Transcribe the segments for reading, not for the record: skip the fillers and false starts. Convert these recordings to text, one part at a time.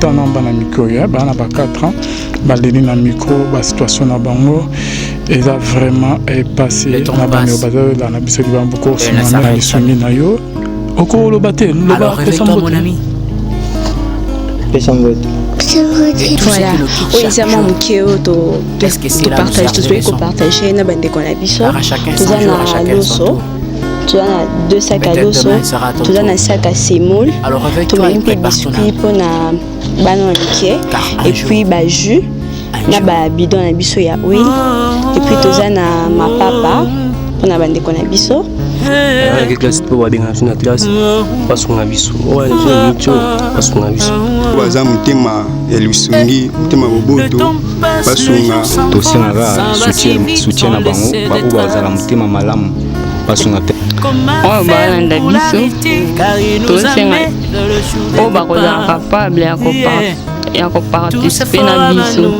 talent bana micro ya bana ba 4 ans baleli na micro ba situation na bango et ça vraiment est passé na bango bazalo la na biso di bambuko na lisumi na yo oko lo baté lo ba pesa mon ami pesa mon voilà oui ça m'a manqué de partager tout ce qu'on partageait na bande qu'on a biso tout ça na loso tu as 2 sacs à l'eau, tu as un sac à sémoule, tu as un peu de biscuit pour na banon et puis bah jus, na ba bidon na biso ya oui, et puis tu as na ma papa pour na bande qu'on a biso. Avec classe pour bien dans la classe parce qu'on a biso. Ouais, je parce qu'on a biso. Waza mutema elusungi mutema boboto parce qu'on a dossier na soutien na bango ba ubaza la mutema malamu parce qu'on a oh balanda biso tosenga o bakozala capable ya koparticiper na biso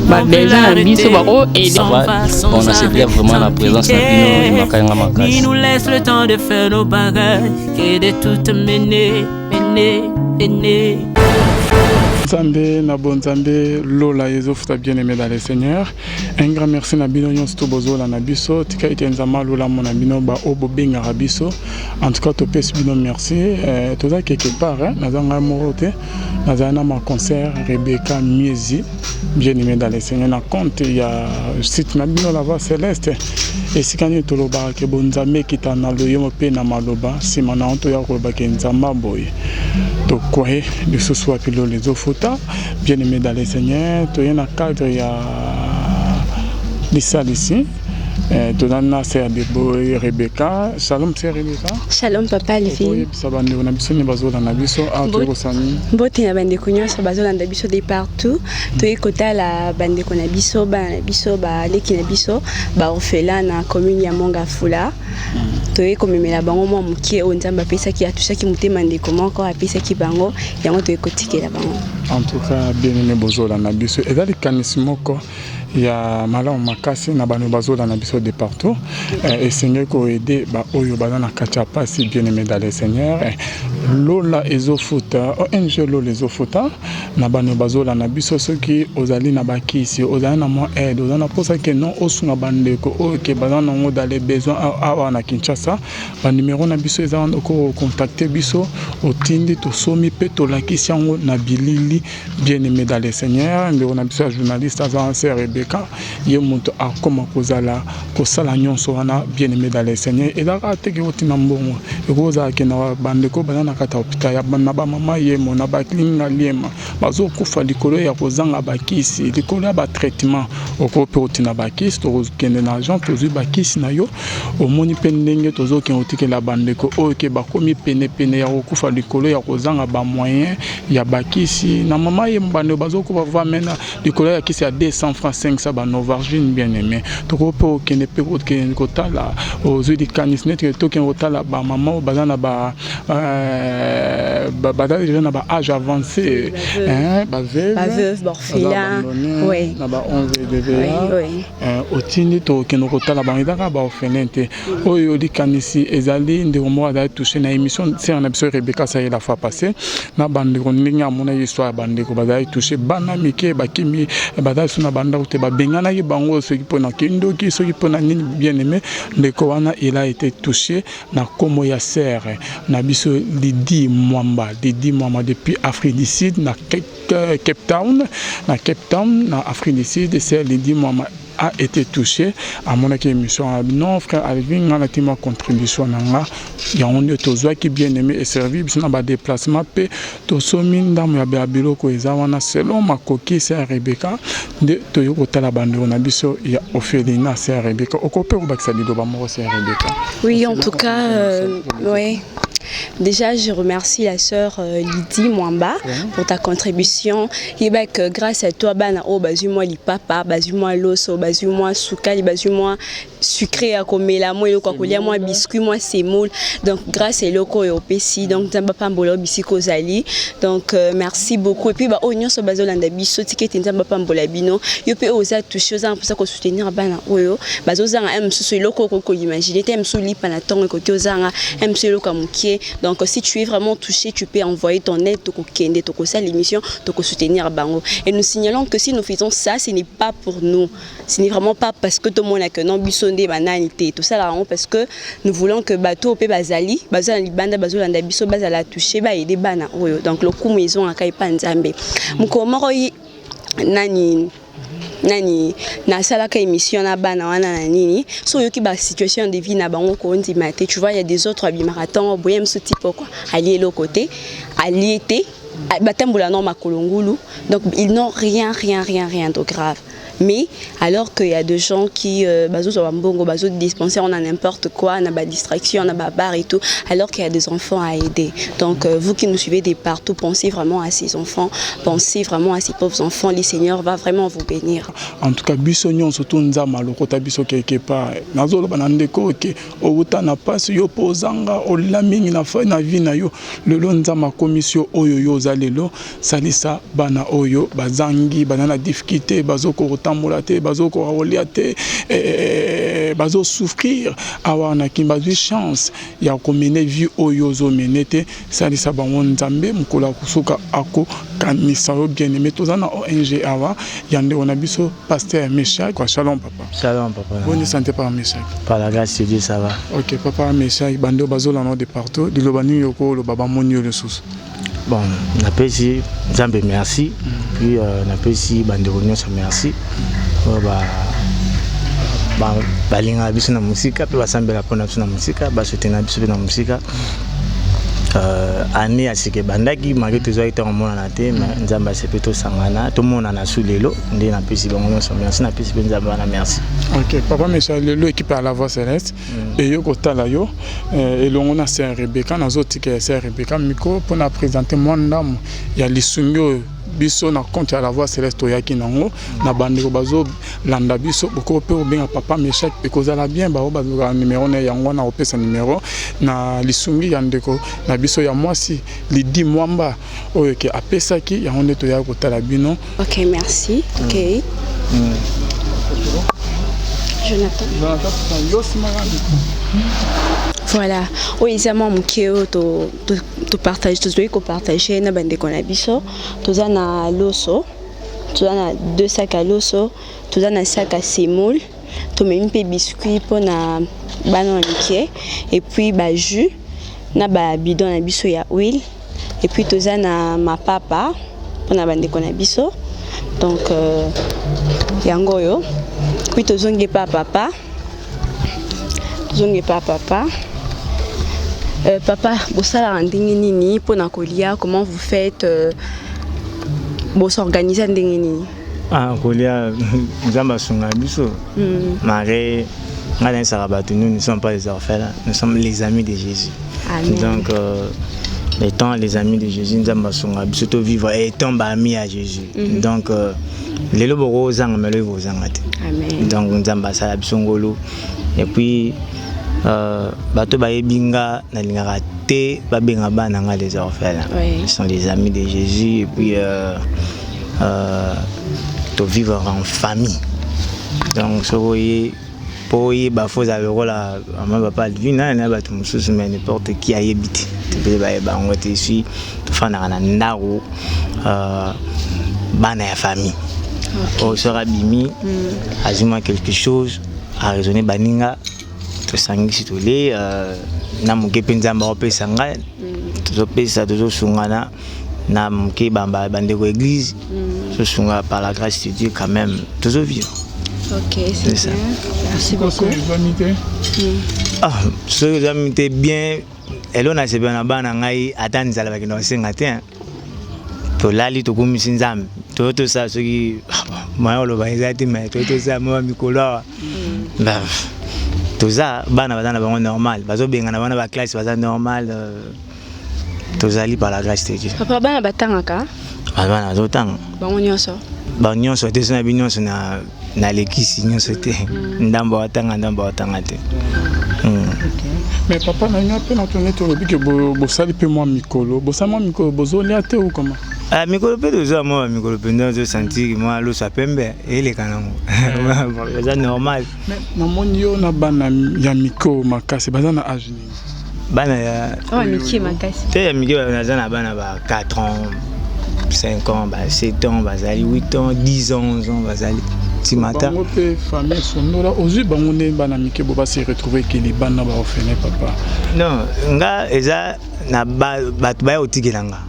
babeza na biso bako aider. On a servi vraiment la présence na bino et makanga makasi. Il nous laisse le temps de faire nos bagages et de tout mener. Nzambe na bonzambe lola yezofuta bien aimé dans le Seigneur. Un grand merci na bino nyonso to bozola na biso tika ite nzama lola mona bino ba obo benga rabiso. En tout cas to pesi bino merci. Toza quelque part na zanga morote na zana ma concert Rebecca Miezi bien aimé dans le Seigneur na compte ya site na bino la voix céleste. Et si kani to loba ke bonzambe kitana loyo pe na maloba simana onto ya ko ba ke nzamba boy. To quoi de ce soir pilo les ofota bien aimé dans le Seigneur to yana cadre ya lisa ici to dana sœur de boy Rebecca shalom sœur Rebecca Shalom papa les filles ça va na biso ni bazola na biso a to kosani bote na bande kunyo so bazola na biso de partout to ekota la bande ko na biso ba leki na biso ba orphelin na commune ya Mongafula to ekomemela bango mwa mukie o nzamba pesa ki atusha ki mutema ndeko moko apesa ki bango yango to ekotikela bango en tout cas bien aimé bozola na biso ezali kanisi moko ya malamu makasi na bano bazola na biso de partout et Seigneur ko aider ba oyo bana na kacha pasi bien aimé dans le Seigneur lola ezofuta ONG lola ezofuta na bano bazola na biso soki ozali na bakisi ozali na mo aide ozali na posa ke non osunga bandeko oyo ke bazana ngo dans les besoins awa na Kinshasa ba numéro na biso ezana ko contacter biso otindi to somi pe to lakisi yango na bilili bien aimé dans le Seigneur ndeko na biso journaliste azan sœur Rebecca ye muntu akoma kozala kosala nyonso wana bien aimé dans le Seigneur et là ateki otina mbongo ekoza ke na bandeko bazana kata hôpital ya bana ba mama ye mona ba klinga liema bazo kufa likolo ya kozanga bakisi likolo ya ba traitement okope otina bakisi to kende na agent to bakisi na yo omoni pe ndenge tozo ke otikela bandeko oyo ke bakomi pene ya kokufa likolo ya kozanga ba moyen ya bakisi na mama ye mbande bazo ko va mena likolo ya kisi ya 200 francs 500 ba novargine bien aimé to ko pe okende pe ko tala aux di canisnet to ke otala ba mama bazana ba déjà na ba âge avancé ba veuve orphelin oui na ba 11 de otindi to ke no kotala ba ndaka ba orphelin te oyo di kanisi ezali ndeko mo ada touché na émission c'est na biso Rebecca ça y la fois passée na bande ko ndinga mona histoire bande ko bazali touché bana mike bakimi bazali suna banda te ba bengana ye bango soki pona kendo ki soki pona nini bien aimé ndeko wana il a été touché na komo ya serre na biso Lydie Mwamba depuis Afrique du Sud na Cape Town na Afrique du Sud c'est Lydie Mwamba a été touché à mon émission non frère Alvin na tima contribution nanga ya on est tozo qui bien aimé et servi bisna ba déplacement pe to somi ndamu ya babilo ko ezawana selon makoki c'est Rebecca de to yoko tala bando na biso ya Ophelina c'est Rebecca okope ko bakisa lido ba mo c'est Rebecca. Oui en tout cas ouais. Déjà, je remercie la sœur Lydie Mwamba pour ta contribution. Et bien que grâce à toi, moi li papa, moi l'osso, moi soukali, moi sucré à comme la moi le cocolia, moi biscuit, moi semoule. Donc grâce à l'oko et au PC, donc t'as pas mbolo bisiko zali. Donc merci beaucoup. Et puis oignon so bazolanda biso ticket t'as pas mbola bino. Yo pe osa toucher aux pour ça qu'on soutenir bana oyo. Bazozanga m so loko ko imaginer t'aime sou li panaton côté ozanga m so loko mukie. touché. Donc si tu es vraiment touché, tu peux envoyer ton aide, ton ça l'émission, te soutenir bango. Et nous signalons que si nous faisons ça, ce n'est pas pour nous. Ce n'est vraiment pas parce que tout le monde a que non bisonde banalité. Tout ça là parce que nous voulons que bateau pe bazali, bazali banda bazolanda biso bazala touché ba aider bana oyo. Donc le coup maison akai pa nzambe. Mukomoro nani na sala ka émission na bana wana na nini so yoki ba situation de vie na bango ko ndima te, tu vois, il y a des autres marathons boyem ce type quoi allié l'autre côté allié été batamboula non makolongulu, donc ils n'ont rien de grave. Mais alors qu'il y a des gens qui bazo dispensaires, on a n'importe quoi, on a pas distraction, on a pas bar et tout, alors qu'il y a des enfants à aider. Donc vous qui nous suivez de partout, pensez vraiment à ces enfants, pensez vraiment à ces pauvres enfants. Le Seigneur va vraiment vous bénir. En tout cas, bisognon surtout nzama lokota biso quelque part. Nazolo banandeko ke outa na passe yo pozanga olamingi na fa na vie na yo le nzama commission oyo yo zalelo salisa bana oyo bazangi banana difficulté bazoko tamulate bazoko awoliate bazo souffrir awana kimbazi chance ya komene vie oyo zo menete salisa bango nzambe mukola kusuka ako kanisa yo bien aimé tozana ONG awa yande on a biso pasteur Meshak quoi. Shalom papa. Shalom papa. Bonne santé par Meshak. Par la grâce de Dieu ça va. OK papa Meshak bando bazo la de partout de lobani yoko lo baba monio le sous. Bon, on appelle ici Nzambe merci, puis on appelle ici bande réunion merci. Balinga biso na musika pe basambela pona biso na musika basotena biso na musika année asike bandaki malgré tout ça été en mona na te mais Nzambe c'est plutôt sangana tout monde na sulelo ndé na pesi bango nyonso merci na pesi Nzambe na merci. OK papa Michel lelo équipe à la voix céleste et yo kotala yo et longo na Sœur Rebecca na zoti ke Sœur Rebecca miko pour na présenter mon ndam ya lisungyo biso na compte à la voix céleste oyaki nango na bandeko bazo landa biso boko pe obenga papa Meshak ekozala bien ba bazo numéro na yango na opesa numéro na lisungi ya ndeko na biso ya mwasi Lidi Mwamba oyo ke apesaki ya onde to ya kotala bino. OK merci. OK. Jonathan. Voilà, oui, c'est moi qui to partage, to dois partager na bande qu'on a biso, to na loso, to na 2 sacs à loso, to na sac à semoule, to même pe biscuit pour na banon liquide et puis ba jus, na ba bidon na biso ya huile et puis to na ma papa pour na bande qu'on a biso. Donc yango yo, puis to zonge pa papa. Zonge pa papa. Papa, bosala ndenge nini pona kolia, comment vous faites s'organiser ndenge nini? Ah kolia nzamba sunga biso. Maré ngana sarabatu nous ne sommes pas les orphelins, nous sommes les amis de Jésus. Amen. Donc étant les amis de Jésus, nzamba sunga biso to vivre étant amis à Jésus. Donc les loboro zanga melo vozanga te. Amen. Donc nzamba sala biso ngolo et puis bato ba ebinga na lingara te ba benga bana nga les orphelins. Ils sont les amis de Jésus et puis to vivre en famille. Donc so voyez pour y ba faut avoir la maman va pas vina na ba tout mususu mais n'importe qui a habité. Tu peux ba ba on était ici to fana na ndaro bana ya famille. On sera bimi azima quelque chose à raisonner baninga to sangi situlé na muke penzamba opesa nga to pesa to sungana na muke bamba bandeko église so sunga par la grâce de Dieu quand même to vivre. OK, c'est ça. Merci beaucoup. Ah, ce que j'aime bien elona se bana bana ngai atanza la bakino senga te to lali to komisi nzambe to ça ce qui moi lo ba ezati mais to ça moi mikolo ba tout ça bana bazana bango normal bazo benga na bana ba classe bazana normal tozali par la grâce de Dieu. Papa bana batangaka bana bazotanga bango nyonso te sona binyonso na lekisi nyonso te ndambo watanga te. Mais papa na nga pe na tourner to lobi ke bo sali pe moi mikolo bo sali moi mikolo bozolia te ou comment? Ah mikolo pe dozo moi mikolo pe ndozo sentir moi lo sa pembe ele kanango c'est normal. Mais na moni yo na bana ya miko makasi bazana âge nini? bana oh miki makasi te miki bana bana ba 4 ans 5 ans ba 7 ans bazali 8 ans 10 ans 11 ans bazali timata bango pe famille sonora ozu bango ne bana miki bo ba se retrouver que les bana ba orphelin papa non nga eza na bato ba otikelanga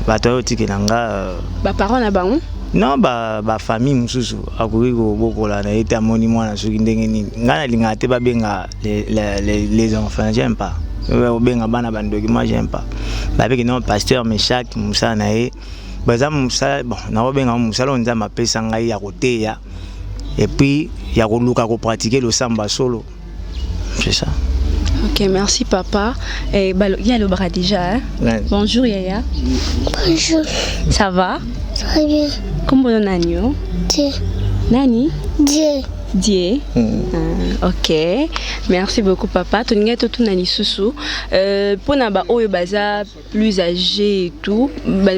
bato otikelanga ba parents na bango non ba famille mususu akoki kobokola na ete amoni mwana soki ndenge nini nga nalinga te babenga les enfants j'aime pas obenga bana bandoki moi j'aime pas babeki non pasteur mais chaque musala na ye baza musala bon na obenga musala onza mapesa ngai ya koteya et puis ya koluka ko pratiquer le samba solo c'est ça. Ok, merci papa. Et il y a le bras déjà. Hein? Ouais. Bonjour Yaya. Bonjour. Ça va? Très bien. Comment on a Dieu? Nani? Dieu. Dieu. Ok. Merci beaucoup papa. Tu n'es tout nani susu. Pour naba oyo baza plus âgé et tout.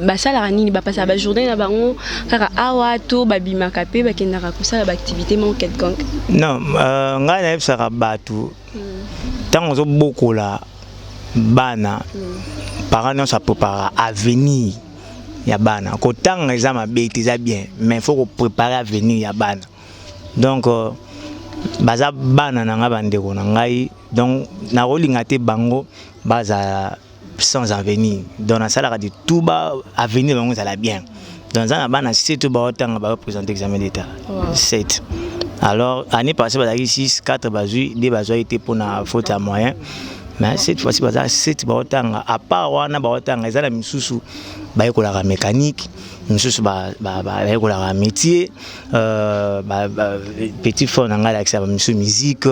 Basa la rani ba passer ba journée na bango kaka awa to ba bimaka pe ba kendaka kusala ba activité mon quelconque. Non, nga na ebsaka batu. Tant on beaucoup là bana parents non ça prépare avenir ya bana ko tant exam abeti za bien mais il faut préparer avenir ya bana donc baza bana na nga bandeko na ngai donc na rolinga te bango baza sans avenir donc na sala di tout ba avenir bango ça la bien donc ça na bana c'est tout ba otanga ba présenter examen d'état 7. Alors, l'année passée, il y a eu 6, 4 bazouis, des bazouis étaient pour la faute à moyen. Mais cette fois-ci, il y a 7 bazouis. À part, il y a des la mécanique, la métier, petit fond, il y a musique,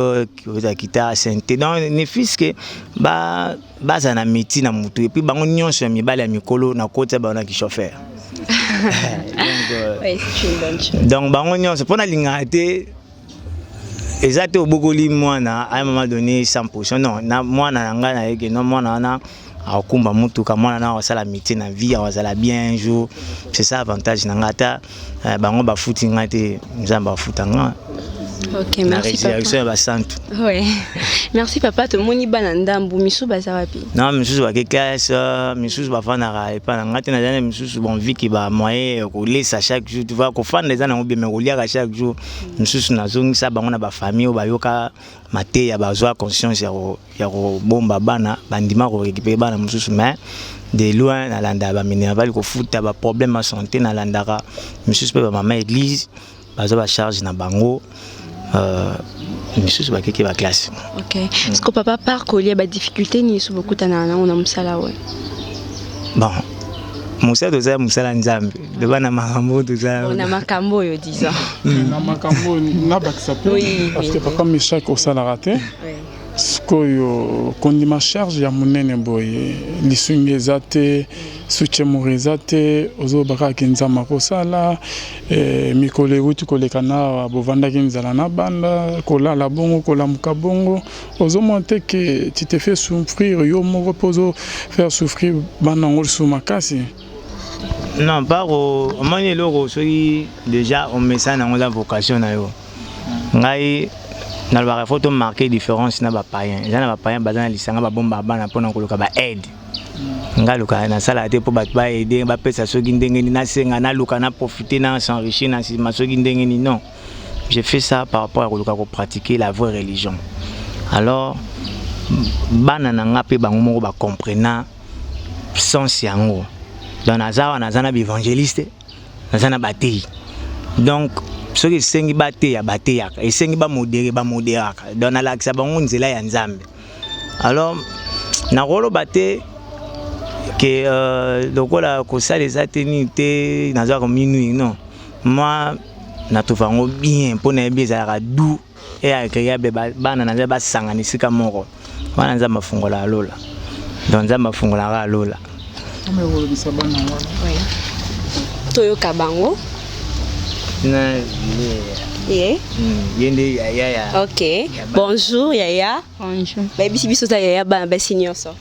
guitare, synthé. Donc, les fils qui sont en métier, et puis, ils ont un côté de chauffeur. Oui, c'est une bonne chose. Donc, c'est pour la ligne. Exactement, beaucoup de mois à un moment donné 100%. Non, moi non, moi na a kumba mutu kama na wa sala métier na vie wa sala bien un jour. C'est ça avantage na ngata bango ba futi ngate nzamba futanga. Ok, merci papa. Ouais. Merci papa, te moni bananda mbu misu baza wapi? Non, misu ba kekasa, misu ba fana ra et pas ngate na jana misu bon vie qui ba moyen ko laisser chaque jour, tu vois ko fana les ana bien mais ko liaka chaque jour. Misu na zongi sa bango na ba famille ba yoka mate ya ba zwa conscience ya ko bomba bana bandima ko récupérer bana misu mais de loin na landa ba minerval ko futa ba problème à santé na landaka misu pe ba mama église ba zo ba charge na bango. Monsieur qui va classe. Ok. Est-ce que papa part qu'il y a des difficultés ni sous beaucoup tanana on a musala ouais. Bon. Musa doza musala nzambe. De bana makambo doza. On a makambo yo disant. Na makambo na bakisa pe parce que papa Michak au sala raté. Oui. Skoyo kondima charge ya munene boye lisungeza te suchemuriza te ozo baka kinzama kosala mikole uti kolekana bovanda kinzala na banda kola la bongo kola mukabongo ozo monter que tu te fais souffrir yo mo reposo faire souffrir banangol sumakasi. Non pas au moni loko soki déjà on met ça dans la vocation na yo ngai na ba photo marqué différence na ba païen za na ba païen bazana lisanga ba bomba bana pona koloka ba aide ngaluka na sala te po ba aider ba pesa soki ndenge ni na senga na luka na profiter na s'enrichir na soki ndenge ni non j'ai fait ça par rapport à koloka ko pratiquer la vraie religion alors bana na nga pe bango moko ba comprendre sens yango dans nazana bi évangéliste nazana batei donc ce qui sengi bate ya bate ya et sengi ba modérer donc na lakisa bango nzela ya nzambe alors na rolo bate que lokola ko ça les atténuités na za minuit non moi na tofango bien pour na bien za dou et agréable bana na ba sangani sika moko wana nzamba fungola lola donc nzamba fungola lola mais wo bisa bana oui toyo kabango na yeah. Yende Yaya. Ok. Bonjour Yaya. Bonjour. Baby si biso ta Yaya ba senior so.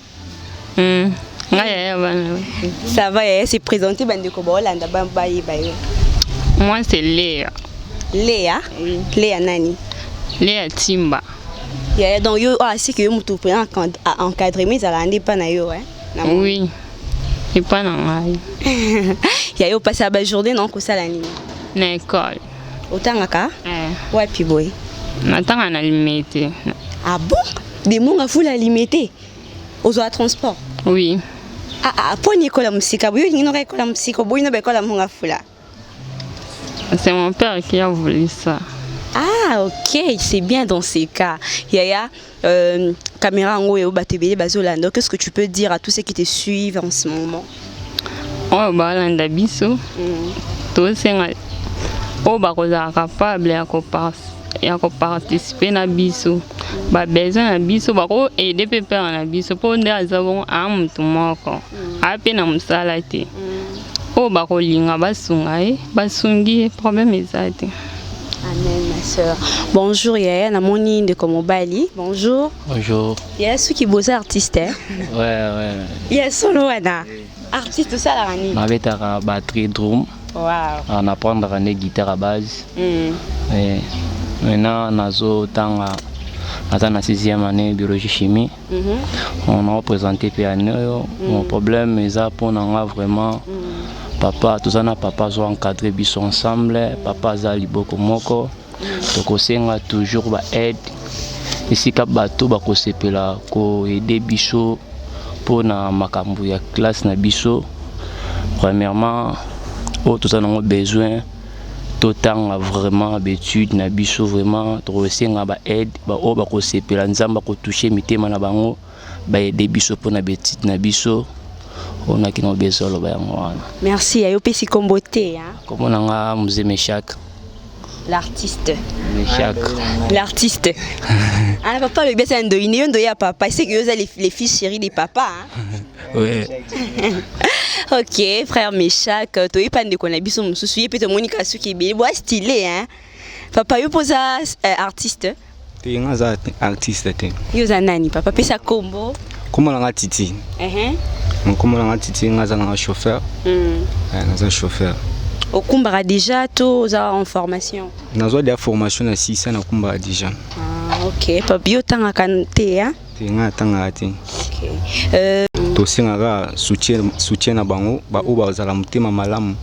Yaya bana. Ça va Yaya c'est présenté bande ko Holanda ba bayi bayi. Moi c'est Léa. Léa? Oui. Léa nani? Léa Timba. Yeah, donc yo c'est que yo tout prend encadrer mais ça rende pas na yo hein. Oui. Et pas non. Ya yo passer la journée non ko sala nini? Na école. Otangaka? Ouais puis boy. Natanga na limité. Ah bon? Des monga fula limité. Aux transport. Oui. Pour une école de musique, vous avez une école de musique, vous avez une école de musique. C'est mon père qui a voulu ça. Ah, ok, c'est bien dans ces cas. Yaya, caméra en haut et au batébé, Bazolando, qu'est-ce que tu peux dire à tous ceux qui te suivent en ce moment? Oh, Balanda Bisso. Tous ces gens, oh, Barosa capable de participer à Bisso. Ba besoin na biso bako aider pépère na biso pour nde azabon amutu moko apena musala te o bako linga basunga basungi problème ezate. Amen ma sœur. Bonjour Yaya na moni de Komobali. Bonjour. Bonjour. Yes qui bosse artiste. Ouais. Yes solo wana. Artiste ça la rani. Ma betara batterie drum. Wow. On apprendre à guitare à base. Et maintenant nazo tanga dans la 6e année biologie chimie. On a représenté piano. Mon problème est pour nous vraiment papa tout ça na papa soit encadré biso ensemble papa zali boko moko donc senga toujours ba aide ici ka bato ba ko sepela ko aider biso pour na makambo ya classe na biso premièrement tout ça nous besoin totanga vraiment d'études na biso vraiment trosenga ba aide ba o ba ko sepela nzamba ko toucher mitema na bango ba aider biso pour na betite na biso on a qui nous besoin le bain. Merci à Yopé Sikomboté hein. Comment on a musée Meshak. L'artiste. Meshak. L'artiste. Ah papa le bien c'est un doiné on doit papa c'est que vous les fils chéris des papas hein. Oui. Ok frère Meshak toi il pas de connaître biso mususu et peut-être Monica Suki bien bois stylé hein. Papa yo posa artiste. Tu es un artiste te. Yo zanani papa pesa combo. Comment on a titi? Comment on a titi un chauffeur. Un chauffeur. Au Kumbara déjà tous en formation. Nous avons des formations à 6 ans au Kumbara déjà. Ah ok papa yo tanga kanté hein. Tinga tanga te. OK. To singara soutien na bango ba o ba zala mutema malamu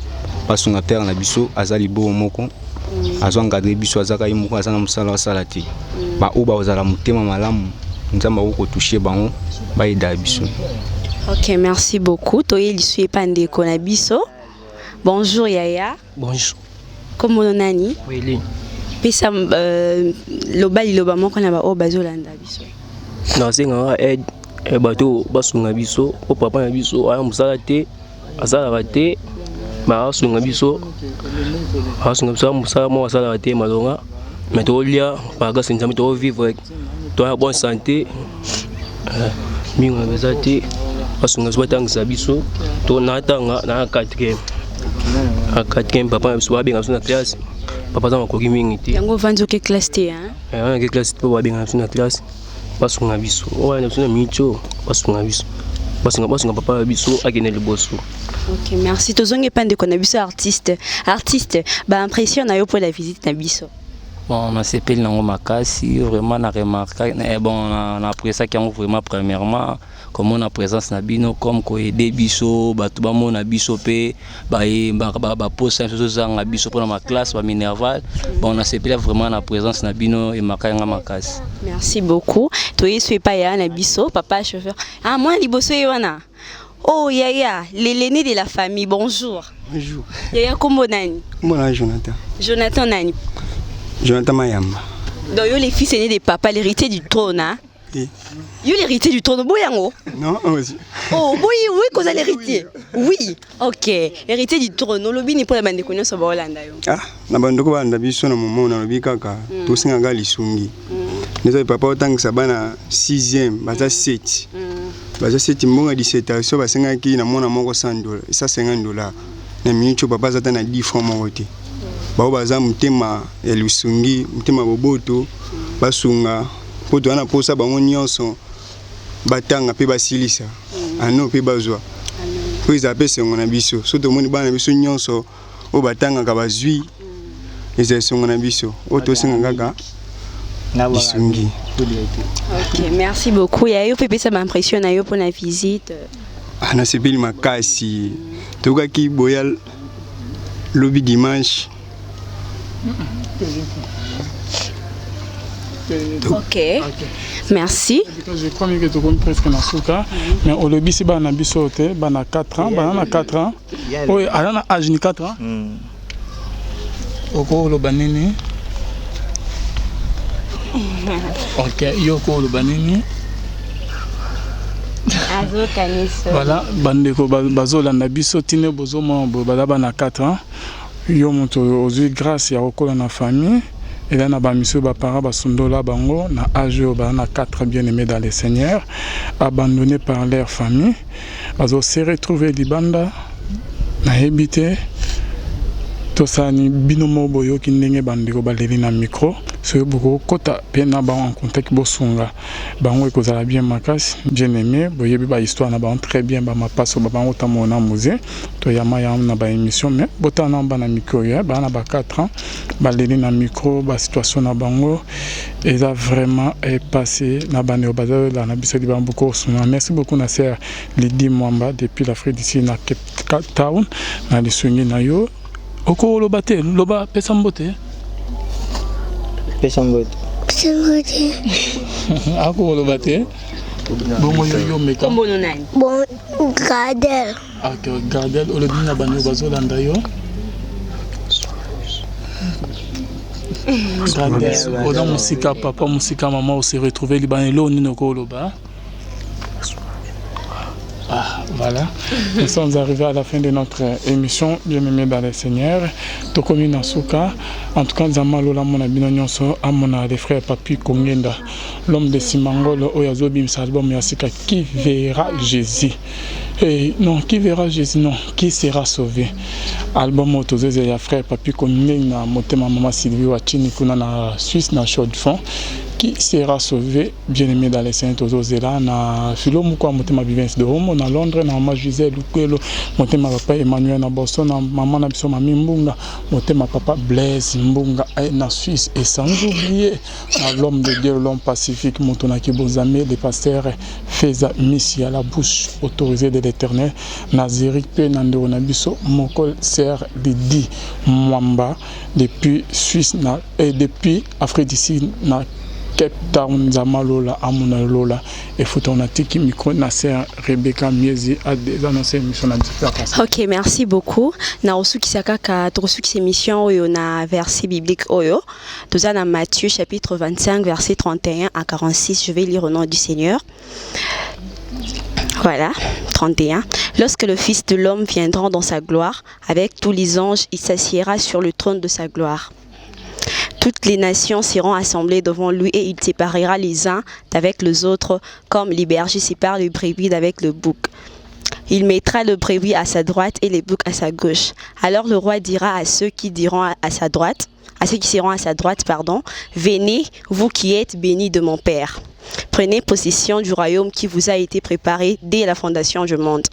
basunga père na biso azali bo moko. Azwanga de biso azaka yimoko azana musala wa salati. Ba o ba zala mutema malamu nzamba ko toucher bango ba ida biso. Ok, merci beaucoup. Toye lisui pande konabiso. Bonjour Yaya. Bonjour. Comment on nani? Oui. Pesa lobali lobamo kona ba o bazolanda biso. Na senga aide e bato basunga biso o papa na biso aya musala te azala te ba sunga biso musala mo asala te malonga mais to lia pa ga senza to vivre to a bonne santé mingo na bezati basunga swatanga biso to natanga na 4e papa na biso babenga biso na classe papa za makoki mingi te yango vanzo ke classe te hein ke classe po babenga biso na classe basunga biso oya na biso na micho basunga biso basunga papa biso akene liboso. Ok, merci. Tozonge pande konabiso artiste ba impression na yo pour la visite na biso. Bon, on a sepelé dans makasi vraiment na remarqué bon on a appris ça qui ont vraiment premièrement comme on a présence na bino comme ko aider biso batu ba mona biso pe ba poste ça na biso pour ma classe ba minerval bon on a sepelé vraiment na présence na bino et makanga makasi. Merci beaucoup. Toi suis pas ya na biso papa chauffeur. Ah moi liboso yona. Oh Yaya, l'aîné de la famille. Bonjour. Bonjour. Yaya comment nani? Moi Jonathan. Jonathan nani? Jonathan Mayamba. Donc yo les fils aînés des papas, l'héritier du trône hein. Oui. Yo l'héritier du trône boyango. Non, aussi. Oh oui, cause l'héritier. Oui. OK. L'héritier du trône, lobi ni pour la bande connaître sur Holanda yo. Ah, na bande ko banda biso na moment na lobi kaka. To singa ga lisungi. Neza papa otanga sabana 6e, baza 7. Baza 7 mbonga 17 so basenga ki na mona moko $100. Ça $50. Na minute papa zata na 10 francs moko te. Bao baza mutema ya lusungi mutema boboto basunga poto wana posa bango nyonso batanga pe basilisa ano pe bazwa po izape sengo na biso soto moni bana biso nyonso o batanga ka bazwi eza sengo na biso o to senga kaka lisungi. Ok, merci beaucoup. Yayo Pepe, ça m'impressionne pour la visite. Nasepeli makasi. Tokaki boyal lobby dimanche. Ok, merci. Je crois que tu connais presque Nasuka, mais au lobby c'est bana bisote, bana 4 ans, bana 4 ans. Oui, à l'âge de 4 ans. Oko lo banini. Ok, yoko lo banini. Voilà, bandeko bazola na biso tine bozo mo bana 4 ans. Yo monto aux grâce ya okola na famille. Et là, na monsieur parents basundola bango na âge bana 4 bien-aimés dans le Seigneur, abandonnés par leur famille. Bazo se retrouver libanda na habité. Tosani binomo boyo ki ndenge bandeko baleli na micro so boko kota pena ba en contact bosunga bango ekozala bien makasi bien aimé boyebi ba histoire na ba très bien ba mapaso ba bango tamona musée to yama ya na ba émission mais botana ba na micro ya ba na ba 4 ans baleli na micro ba situation na bango et ça vraiment est passé na bane obaza la na biso di ba beaucoup suna. Merci beaucoup na sœur Lydie Mwamba depuis l'Afrique d'ici na Cape Town na lisungi na yo. Oko loba te, loba pesambote. Pesambote. Ako loba te. Bongo yo meka. Bon, Gardel. Ok, Gardel, olobi na bani bazolanda yo. Gardel, oda musika papa, musika maman, on s'est retrouvé libanais lo ni noko loba. Ah, voilà. Nous sommes arrivés à la fin de notre émission, bien-aimés dans le Seigneur. Tokomi Nasuka, en tout cas, Zamalola Mona Binonyonso, Amona, les frères Papi Kongenda, l'homme de Simangolo, Oyazobim, Salbom Yasika, qui verra Jésus. Et non, qui verra Jésus, non, qui sera sauvé. Album Otozeze, ya frère Papi Kongenda, Motema Mama Sylvie Wachini, Kuna na Suisse, na Chaux de Fond. Qui sera sauvé, bien-aimé dans les saints Tozozela, na Philo Mouko, Motema Vivens de Homo, na Londres, na Mama Gisèle, Lukwelo, Motema Papa Emmanuel, na Boston, na Maman Nabiso Mami Mbunga, Motema Papa Blaise Mbunga, na Suisse, et sans oublier l'homme de Dieu, l'homme pacifique, Montona Kibozame, les pasteurs Feza Missi à la bouche autorisée de l'Éternel, Nazéric P. Nandero Nabiso, Mokol Ser Lydie Mwamba, depuis Suisse, et depuis Afrique d'ici, na Cape Town, Zamalola, Amona Lola, et Foutonatiki, Micro, Nasser, Rebecca, Miezi, a des annoncés émissions à différents. Ok, merci beaucoup. Na reçu qui s'akaka, reçu qui émission, on a verset biblique Oyo. Nous avons Matthieu chapitre 25, verset 31 à 46. Je vais lire au nom du Seigneur. Voilà, 31. Lorsque le Fils de l'homme viendra dans sa gloire, avec tous les anges, il s'assiera sur le trône de sa gloire. Toutes les nations seront assemblées devant lui et il séparera les uns d'avec les autres, comme les bergers séparent les brebis d'avec le bouc. Il mettra le brebis à sa droite et les boucs à sa gauche. Alors le roi dira à ceux qui diront à sa droite, à ceux qui seront à sa droite, pardon, venez, vous qui êtes bénis de mon Père. Prenez possession du royaume qui vous a été préparé dès la fondation du monde.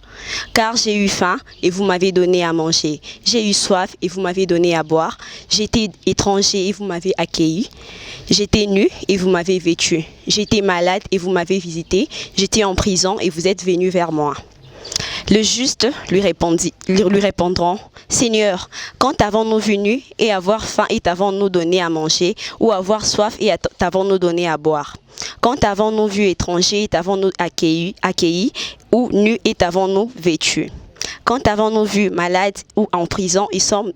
Car j'ai eu faim et vous m'avez donné à manger. J'ai eu soif et vous m'avez donné à boire. J'étais étranger et vous m'avez accueilli. J'étais nu et vous m'avez vêtu. J'étais malade et vous m'avez visité. J'étais en prison et vous êtes venus vers moi. Le juste lui répondront, Seigneur, quand avons-nous venu et avoir faim et t'avons-nous donné à manger, ou avoir soif et t'avons-nous donné à boire? Quand avons-nous vu étranger et t'avons-nous accueilli, ou nu et t'avons-nous vêtu? Quand avons-nous vu malade ou en prison, ils sommes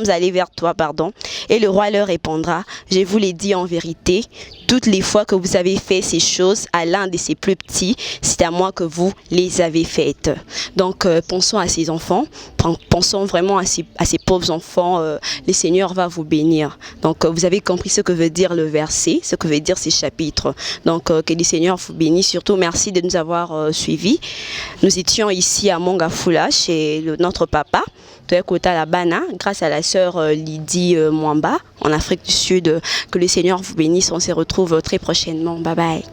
allés vers toi, pardon. Et le roi leur répondra, je vous l'ai dit en vérité, toutes les fois que vous avez fait ces choses à l'un de ces plus petits, c'est à moi que vous les avez faites. Donc pensons à ces enfants, pensons vraiment à ces pauvres enfants, le Seigneur va vous bénir. Donc vous avez compris ce que veut dire le verset, ce que veut dire ces chapitres. Donc que le Seigneur vous bénisse. Surtout merci de nous avoir suivis. Nous étions ici à Mongafula chez notre papa, Toyakota Labana, grâce à la sœur Lydie Mwamba en Afrique du Sud. Que le Seigneur vous bénisse. On se retrouve très prochainement. Bye bye.